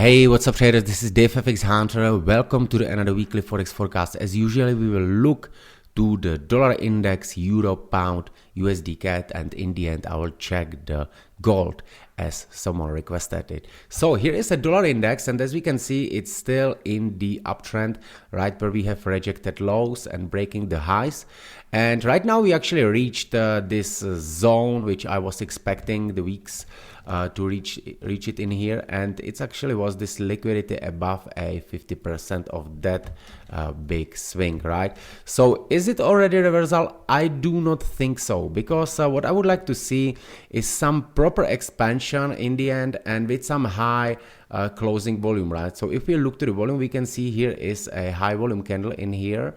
Hey, what's up traders? This is Dave FX Hunter. Welcome to another weekly Forex forecast. As usual, we will look to the dollar index, euro, pound, USD CAD, and in the end, I will check the gold as someone requested it. So here is a dollar index, and as we can see, it's still in the uptrend, right, where we have rejected lows and breaking the highs. And right now we actually reached this zone which I was expecting the weeks to reach it in here, and it actually was this liquidity above a 50% of that big swing, right? So is it already reversal? I do not think so, because what I would like to see is some proper expansion in the end and with some high closing volume, right? So if we look to the volume, we can see here is a high volume candle in here.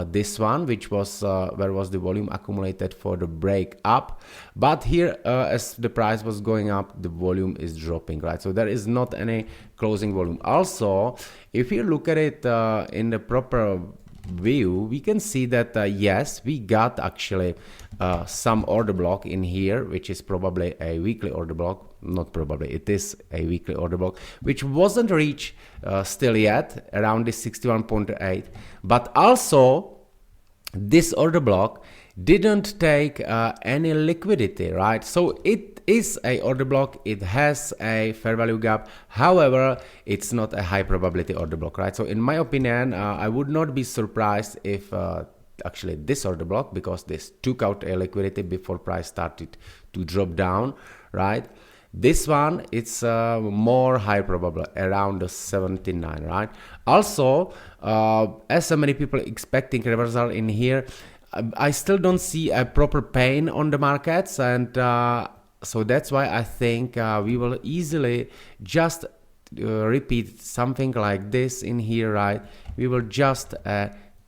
This one, which was where was the volume accumulated for the break up, but here as the price was going up, the volume is dropping, right? So there is not any closing volume. Also, if you look at it in the proper view, we can see that yes, we got actually some order block in here, which is probably a weekly order block. Not probably, it is a weekly order block, which wasn't reached still yet, around this 61.8. But also, this order block didn't take any liquidity, right? So it is a order block, it has a fair value gap. However, it's not a high probability order block, right? So in my opinion, I would not be surprised if actually this order block, because this took out a liquidity before price started to drop down, right? This one, it's more high probable, around 79, right? Also, as so many people expecting reversal in here, I still don't see a proper pain on the markets, and so that's why I think we will easily just repeat something like this in here, right? We will just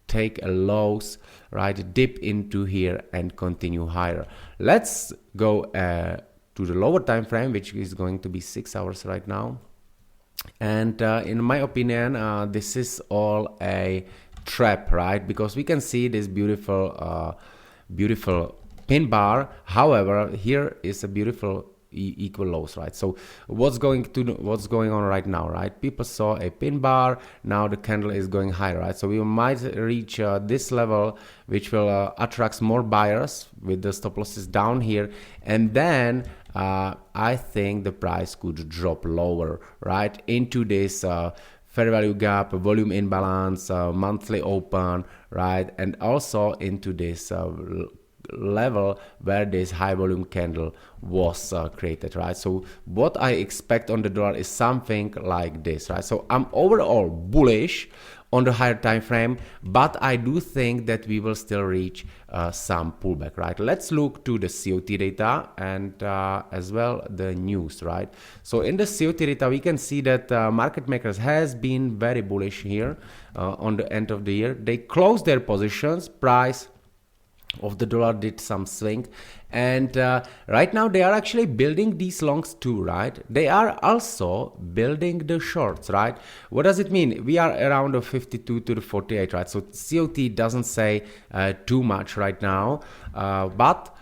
take a lows, right, dip into here and continue higher. Let's go to the lower time frame, which is going to be 6 hours right now. And in my opinion, this is all a trap, right? Because we can see this beautiful pin bar. However, here is a beautiful equal lows, right? So what's going on right now, right? People saw a pin bar, now the candle is going higher, right? So we might reach this level, which will attract more buyers with the stop losses down here, and then I think the price could drop lower, right, into this fair value gap, volume imbalance, monthly open, right, and also into this level where this high volume candle was created, right? So what I expect on the dollar is something like this, right? So I'm overall bullish on the higher time frame, but I do think that we will still reach some pullback, right? Let's look to the COT data and as well the news, right? So in the COT data, we can see that market makers has been very bullish here on the end of the year. They closed their positions, price of the dollar did some swing, and right now they are actually building these longs too, right? They are also building the shorts, right? What does it mean? We are around the 52 to the 48, right? So COT doesn't say too much right now, but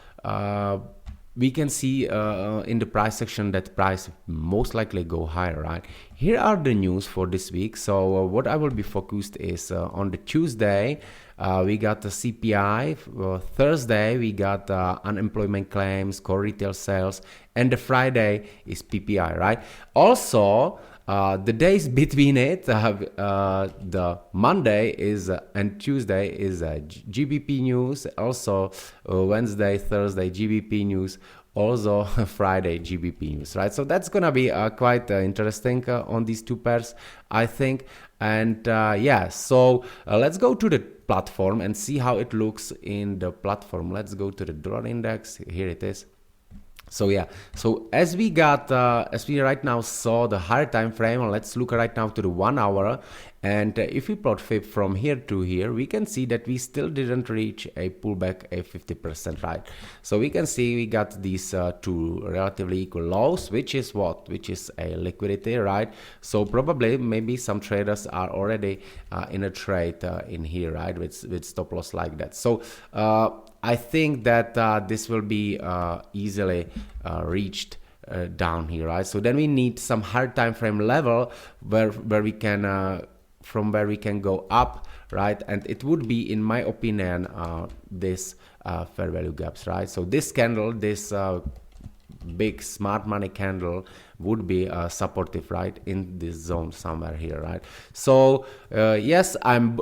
we can see in the price section that price most likely go higher, right? Here are the news for this week. So what I will be focused is on the Tuesday, we got the CPI. Thursday, we got unemployment claims, core retail sales, and the Friday is PPI, right? Also, the days between it, the Monday is and Tuesday is GBP news. Also, Wednesday, Thursday, GBP news. Also Friday GBP news, right? So that's gonna be quite interesting on these two pairs, I think. And yeah, so let's go to the platform and see how it looks in the platform. Let's go to the dollar index. Here it is. So yeah, so as we right now saw the higher time frame, let's look right now to the 1 hour, and if we plot fib from here to here, we can see that we still didn't reach a pullback a 50%, right? So we can see we got these two relatively equal lows, which is a liquidity, right? So probably maybe some traders are already in a trade in here, right, with stop loss like that. So I think that this will be easily reached down here, right? So then we need some higher time frame level where we can from where we can go up, right? And it would be, in my opinion, this fair value gaps, right? So this candle, this big smart money candle would be supportive, right, in this zone somewhere here, right? So yes, I'm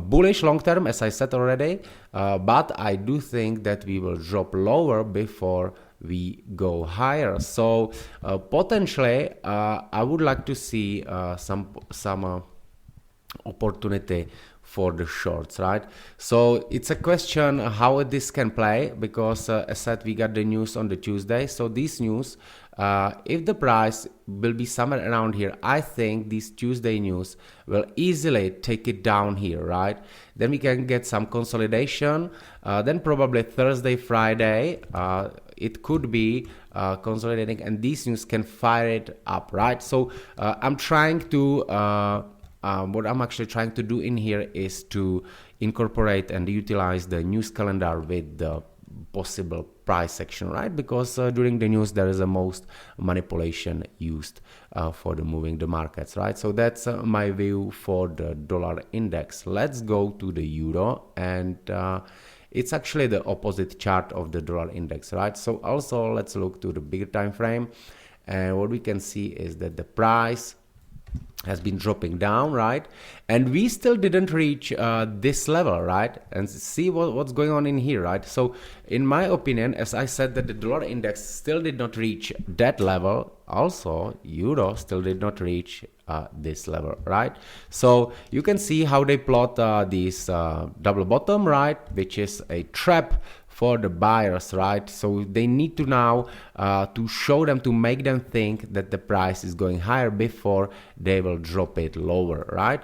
bullish long term, as I said already, but I do think that we will drop lower before we go higher. So potentially I would like to see some opportunity for the shorts, right? So it's a question how this can play, because as said, we got the news on the Tuesday. So this news, if the price will be somewhere around here, I think this Tuesday news will easily take it down here, right? Then we can get some consolidation, then probably Thursday, Friday, it could be consolidating, and this news can fire it up, right? So I'm trying to what I'm actually trying to do in here is to incorporate and utilize the news calendar with the possible price action, right? Because during the news there is the most manipulation used for the moving the markets, right? So that's my view for the dollar index. Let's go to the euro, and it's actually the opposite chart of the dollar index, right? So also let's look to the bigger time frame, and what we can see is that the price has been dropping down, right? And we still didn't reach this level, right? And see what's going on in here, right? So in my opinion, as I said, that the dollar index still did not reach that level. Also, euro still did not reach this level, right? So you can see how they plot this double bottom, right? Which is a trap for the buyers, right? So they need to now to show them, to make them think that the price is going higher before they will drop it lower, right?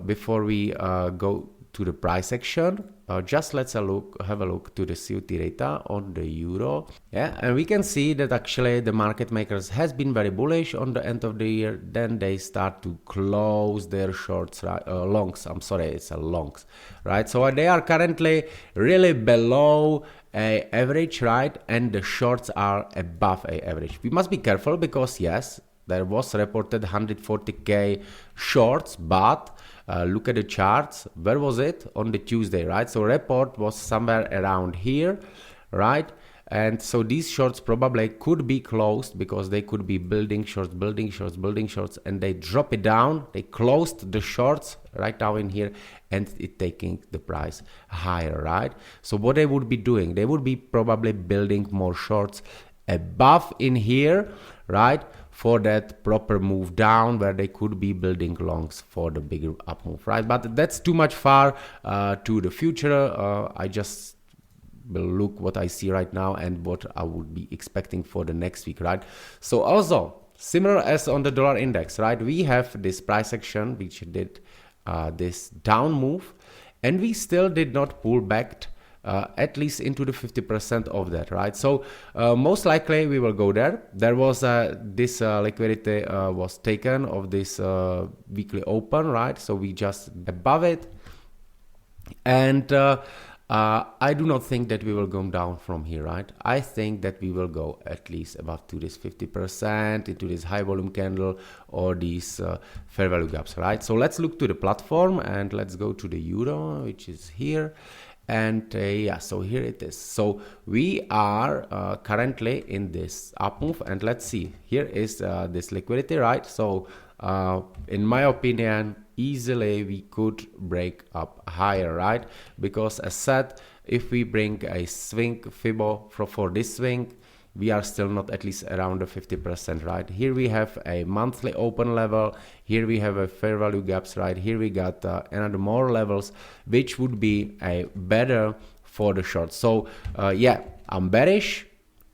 Before we go to the price action, just let's have a look to the COT data on the euro. Yeah, and we can see that actually the market makers has been very bullish on the end of the year. Then they start to close their shorts, right? Longs. I'm sorry, it's a longs, right? So they are currently really below a average, right? And the shorts are above a average. We must be careful because yes, there was reported 140k shorts, but look at the charts. Where was it? On the Tuesday, right? So report was somewhere around here, right? And so these shorts probably could be closed because they could be building shorts, and they drop it down. They closed the shorts right now in here, and it taking the price higher, right? So what they would be doing, they would be probably building more shorts above in here, right? For that proper move down, where they could be building longs for the bigger up move, right? But that's too much far to the future. I just will look what I see right now and what I would be expecting for the next week, right? So also similar as on the dollar index, right? We have this price action which did this down move, and we still did not pull back at least into the 50% of that, right? So most likely we will go there. There was this liquidity was taken of this weekly open, right? So we just above it, and I do not think that we will go down from here, right? I think that we will go at least above to this 50% into this high volume candle or these fair value gaps, right? So let's look to the platform and let's go to the euro, which is here. And yeah, so here it is. So we are currently in this up move, and let's see, here is this liquidity, right? So in my opinion, easily we could break up higher, right? Because as said, if we bring a swing Fibo for this swing, we are still not at least around the 50%, right? Here we have a monthly open level. Here we have a fair value gaps, right? Here we got another more levels, which would be a better for the short. So yeah, I'm bearish,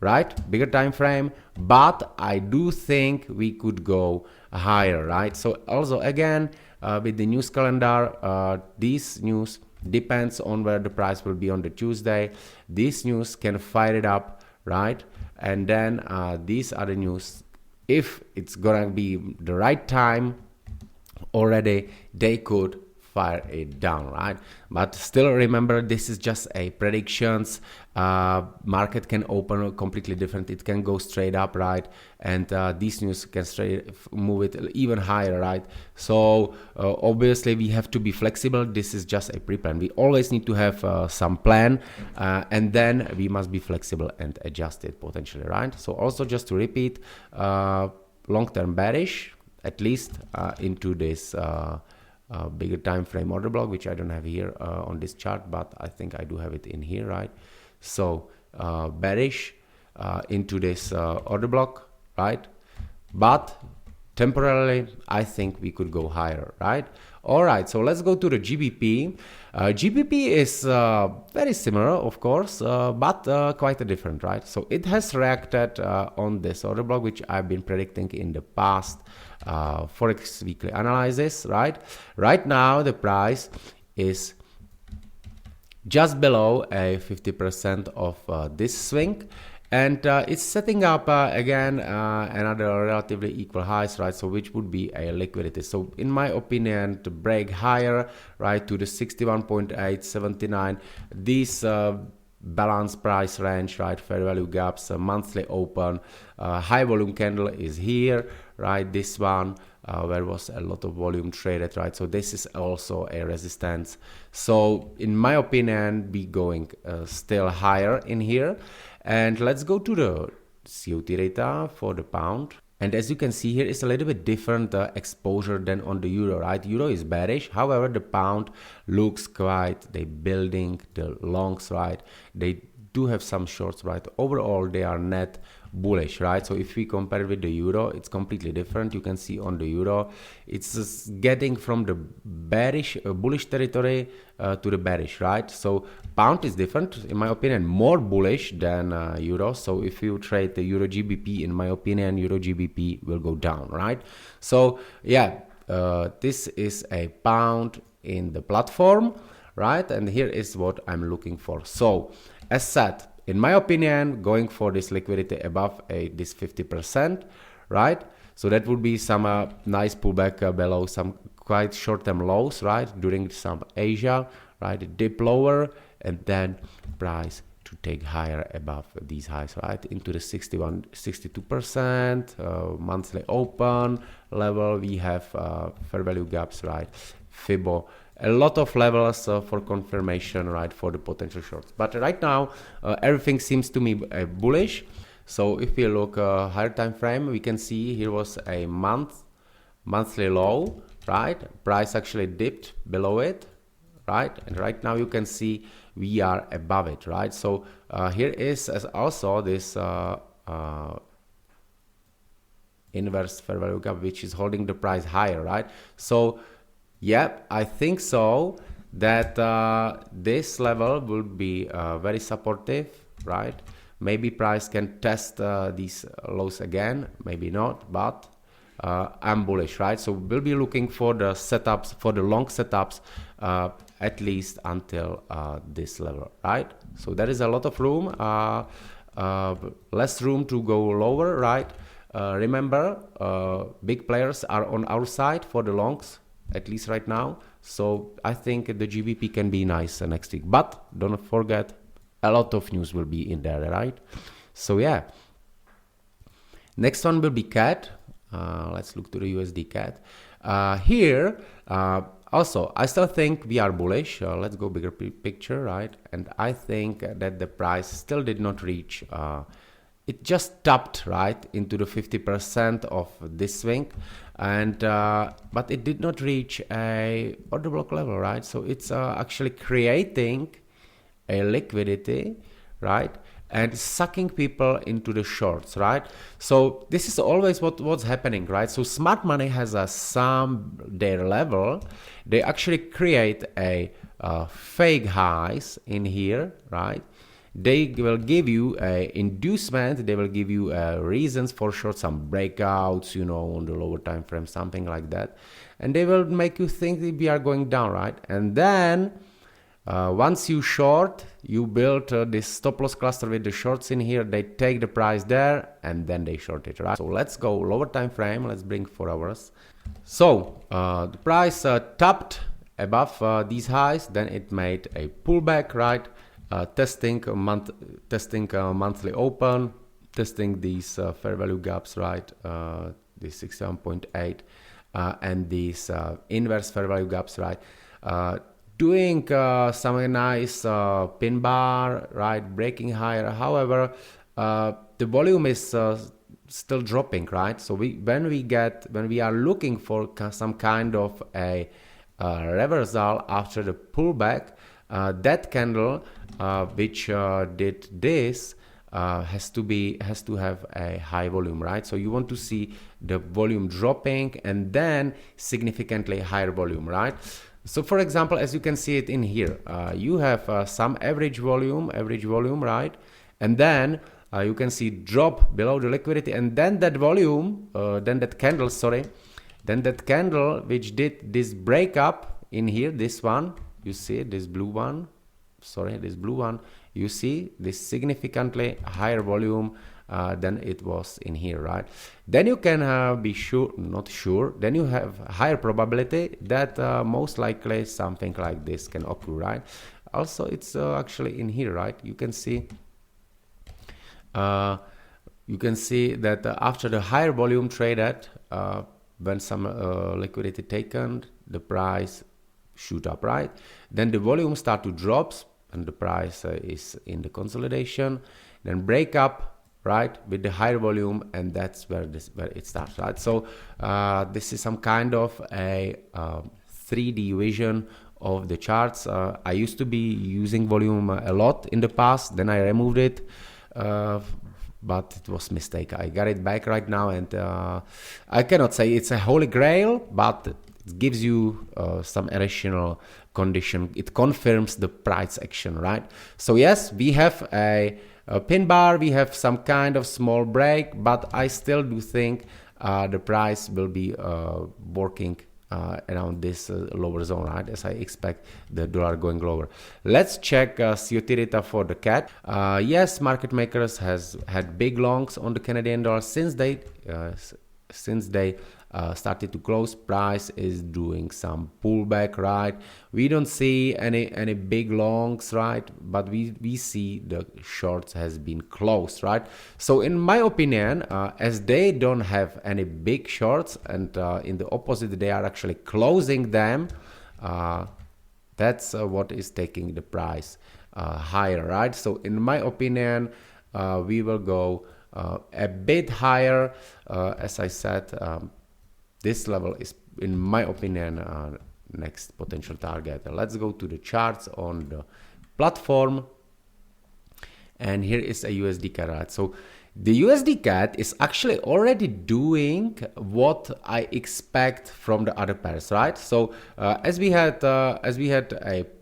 right? Bigger time frame, but I do think we could go higher, right? So also again, with the news calendar, this news depends on where the price will be on the Tuesday. This news can fire it up, right? And then these are the news. If it's gonna be the right time already, they could fire it down, right? But still remember, this is just a predictions. Market can open completely different. It can go straight up, right? And these news can move it even higher, right? So obviously we have to be flexible. This is just a pre-plan. We always need to have some plan, and then we must be flexible and adjust it potentially, right? So also just to repeat, long-term bearish, at least into this bigger time frame order block, which I don't have here on this chart, but I think I do have it in here, right? So bearish into this order block, right? But temporarily, I think we could go higher, right? All right, so let's go to the GBP. GBP is very similar, of course, but quite different, right? So it has reacted on this order block, which I've been predicting in the past Forex weekly analysis, right? Right now, the price is just below a 50% of this swing, and it's setting up again another relatively equal highs, right? So which would be a liquidity. So in my opinion, to break higher, right, to the 61.879, these balance price range, right, fair value gaps, monthly open, high volume candle is here, right? This one where was a lot of volume traded, right? So this is also a resistance. So in my opinion, be going still higher in here. And let's go to the COT data for the pound. And as you can see here, it's a little bit different exposure than on the euro, right? Euro is bearish. However, the pound looks quite, they building the longs, right? They do have some shorts, right? Overall, they are net bullish, right? So if we compare with the euro, it's completely different. You can see on the euro, it's just getting from the bearish, bullish territory to the bearish, right? So pound is different, in my opinion, more bullish than euro. So if you trade the euro GBP, in my opinion, euro GBP will go down, right? So yeah, this is a pound in the platform, right? And here is what I'm looking for. So as said, in my opinion, going for this liquidity above this 50%, right? So that would be some nice pullback below some quite short-term lows, right? During some Asia, right? Dip lower and then price to take higher above these highs, right? Into the 61, 62% monthly open level. We have fair value gaps, right? Fibo. A lot of levels for confirmation, right, for the potential shorts. But right now, everything seems to me bullish. So if we look higher time frame, we can see here was a monthly low, right? Price actually dipped below it, right? And right now you can see we are above it, right? So here is also this inverse fair value gap, which is holding the price higher, right? So yeah, I think so that this level will be very supportive, right? Maybe price can test these lows again, maybe not, but I'm bullish, right? So we'll be looking for the setups, for the long setups, at least until this level, right? So there is a lot of room, less room to go lower, right? Remember, big players are on our side for the longs, at least right now. So I think the GBP can be nice next week, but don't forget, a lot of news will be in there, right? So yeah, next one will be CAD. Let's look to the USD CAD. Here, also, I still think we are bullish. Let's go bigger picture, right? And I think that the price still did not reach, it just tapped right into the 50% of this swing, and but it did not reach a order block level, right? So it's actually creating a liquidity, right, and sucking people into the shorts, right? So this is always what's happening, right? So smart money has their level. They actually create a fake highs in here, right? They will give you a inducement, they will give you reasons for short, some breakouts, you know, on the lower time frame, something like that, and they will make you think that we are going down, right? And then once you short, you build this stop loss cluster with the shorts in here, they take the price there and then they short it, right? So let's go lower time frame, let's bring 4 hours. So the price tapped above these highs, then it made a pullback, right? Testing monthly open, testing these fair value gaps, right? This 67.8 and these inverse fair value gaps, right? Doing some nice pin bar, right? Breaking higher. However, the volume is still dropping, right? So when we are looking for some kind of a reversal after the pullback, that candle which did this has to have a high volume, right? So you want to see the volume dropping and then significantly higher volume, right? So for example, as you can see it in here, you have some average volume, right? And then you can see drop below the liquidity, and then that volume, then that candle which did this breakup in here, this one, you see this blue one, you see this significantly higher volume than it was in here, right? Then you can then you have higher probability that most likely something like this can occur, right? Also, it's actually in here, right? You can see that after the higher volume traded, when some liquidity taken, the price shoot up, right? Then the volume start to drop and the price is in the consolidation, then break up, right, with the higher volume, and that's where it starts, right? So this is some kind of a 3D vision of the charts. I used to be using volume a lot in the past, then I removed it, but it was a mistake. I got it back right now, and I cannot say it's a holy grail, but it gives you some additional condition. It confirms the price action, right? So yes, we have a pin bar, we have some kind of small break, but I still do think the price will be working around this lower zone, right? As I expect the dollar going lower. Let's check COT data for the CAD. Yes, market makers has had big longs on the Canadian dollar since they started to close. Price is doing some pullback, right? We don't see any big longs, right? But we see the shorts has been closed, right? So in my opinion, as they don't have any big shorts, and in the opposite they are actually closing them, that's what is taking the price higher, right? So in my opinion, we will go a bit higher. As I said, this level is, in my opinion, next potential target. Let's go to the charts on the platform, and here is a USD CAD, right? So the USD CAD is actually already doing what I expect from the other pairs, right? So as we had a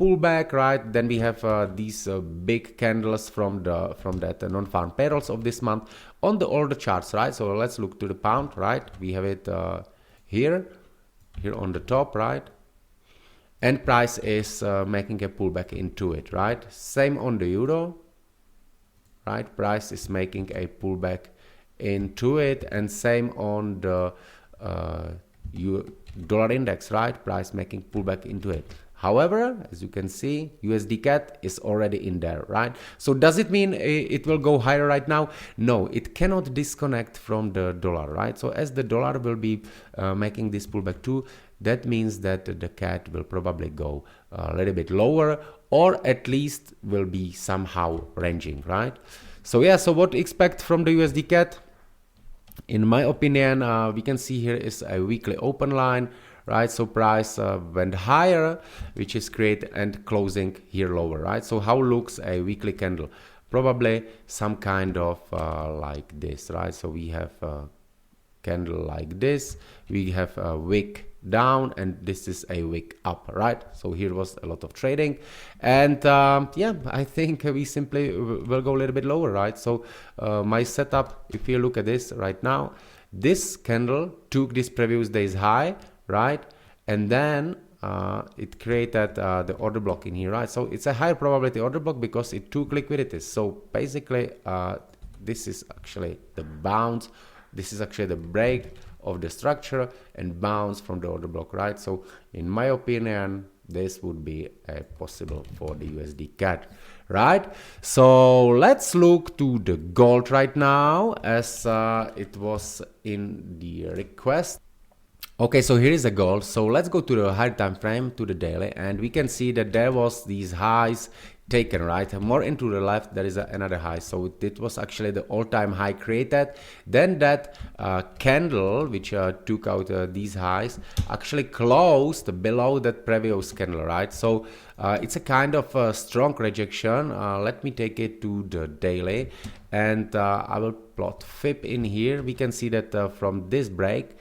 pullback, right? Then we have these big candles from that non-farm payrolls of this month on all the charts, right? So let's look to the pound, right? We have it here on the top, right? And price is making a pullback into it, right? Same on the euro, right? Price is making a pullback into it, and same on the dollar index, right? Price making pullback into it. However, as you can see, USD CAD is already in there, right? So does it mean it will go higher right now? No, it cannot disconnect from the dollar, right? So as the dollar will be making this pullback too, that means that the CAD will probably go a little bit lower, or at least will be somehow ranging, right? So yeah, so what to expect from the USD CAD? In my opinion, we can see here is a weekly open line, right? So price went higher, which is great, and closing here lower, right? So how looks a weekly candle? Probably some kind of like this, right? So we have a candle like this, we have a wick down, and this is a wick up, right? So here was a lot of trading, and yeah, I think we simply will go a little bit lower, right? So my setup, if you look at this right now, this candle took this previous day's high, right? And then it created the order block in here, right? So it's a higher probability order block because it took liquidity. So basically this is actually the bounce, this is actually the break of the structure and bounce from the order block, right? So in my opinion, this would be possible for the USD CAD, right? So let's look to the gold right now, as it was in the request. Okay, so here is the gold. So let's go to the higher time frame, to the daily, and we can see that there was these highs taken, right? More into the left, there is another high. So it was actually the all-time high created. Then that candle, which took out these highs, actually closed below that previous candle, right? So it's a kind of strong rejection. Let me take it to the daily, and I will plot FIB in here. We can see that from this break,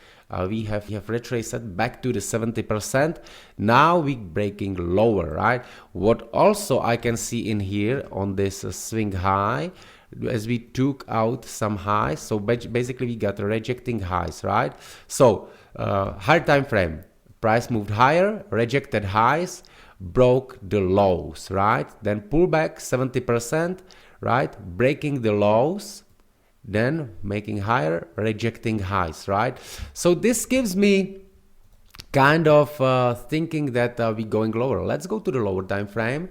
we have retraced back to the 70%. Now we breaking lower, right? What also I can see in here on this swing high, as we took out some highs, so basically we got rejecting highs, right? So higher time frame, price moved higher, rejected highs, broke the lows, right? Then pull back 70%, right? Breaking the lows, then making higher, rejecting highs, right? So this gives me kind of thinking that we're going lower. Let's go to the lower time frame,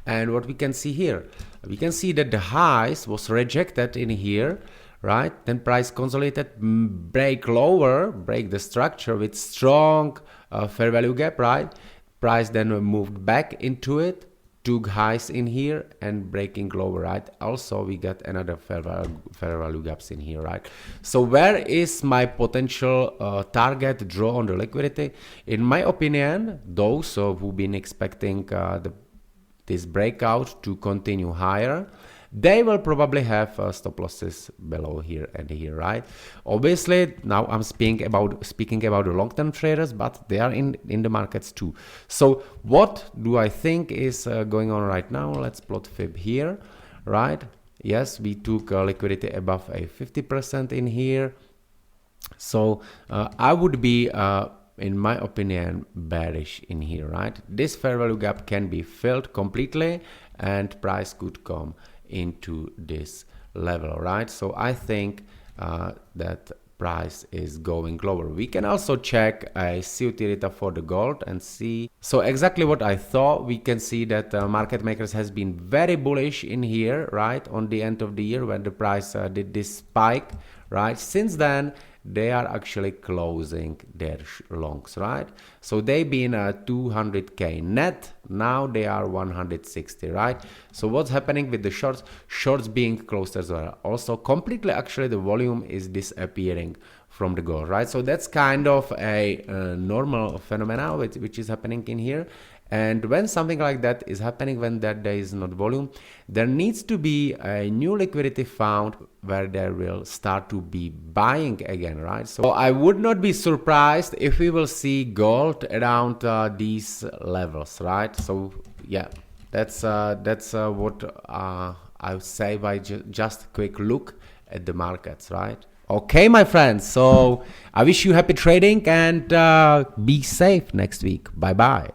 and what we can see here, we can see that the highs was rejected in here, right? Then price consolidated, break lower, break the structure with strong fair value gap, right? Price then moved back into it, took highs in here and breaking lower, right? Also we got another fair value gaps in here, right? So where is my potential target draw on the liquidity? In my opinion, those who've been expecting this breakout to continue higher, they will probably have stop losses below here and here, right? Obviously, now I'm speaking about the long-term traders, but they are in the markets too. So what do I think is going on right now? Let's plot FIB here, right? Yes, we took liquidity above a 50% in here. So I would be in my opinion bearish in here, right? This fair value gap can be filled completely and price could come into this level, right? So I think that price is going lower. We can also check a COT data for the gold and see. So exactly what I thought, we can see that market makers has been very bullish in here, right? On the end of the year when the price did this spike, right? Since then, they are actually closing their longs, right? So they've been 200k net, now they are 160, right? So what's happening with the shorts? Shorts being closed as well. Also completely, actually the volume is disappearing from the gold, right? So that's kind of a normal phenomena which is happening in here. And when something like that is happening, when there is not volume, there needs to be a new liquidity found where there will start to be buying again, right? So I would not be surprised if we will see gold around these levels, right? So yeah, that's what I would say by just a quick look at the markets, right? Okay, my friends, so I wish you happy trading and be safe next week. Bye bye.